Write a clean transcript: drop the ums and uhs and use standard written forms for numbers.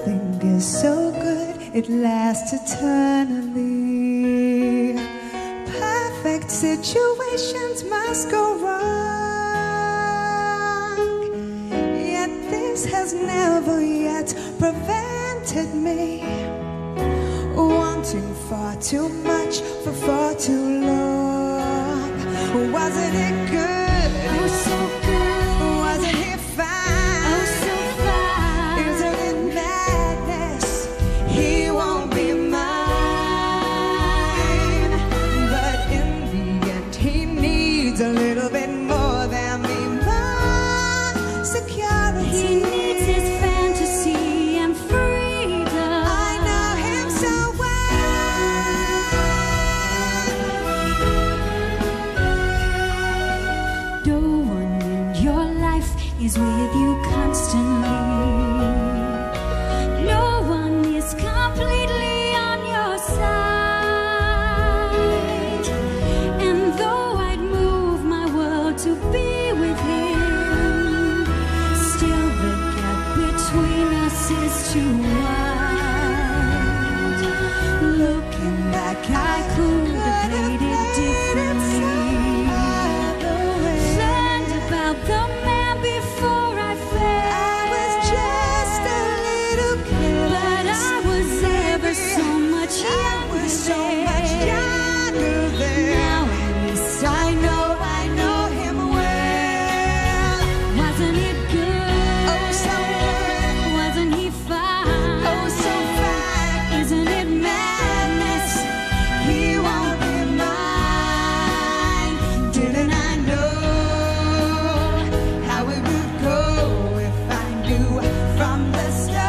Nothing is so good, it lasts eternally. Perfect situations must go wrong, yet this has never yet prevented me wanting far too much for far too long. Wasn't it good? Oh, so good. Wasn't he fine? Oh, so fine. Isn't it madness? He won't be mine. But in the end, he needs a little bit more than me. My security. He needs his fantasy and freedom. I know him so well. No one in your life is with you constantly. No one is completely on your side. And though I'd move my world to be with him, still the gap between us is too wide. Looking back, I could have played it differently. Learned about the man before I fell. I was just a little kid, But I was ever so much I younger. was so much younger then. Now at least I know him well. Wasn't it good? Oh, so good. Wasn't he fine? Oh, so fine. Isn't it madness? He won't be mine. Didn't I know how it would go if I knew from the start?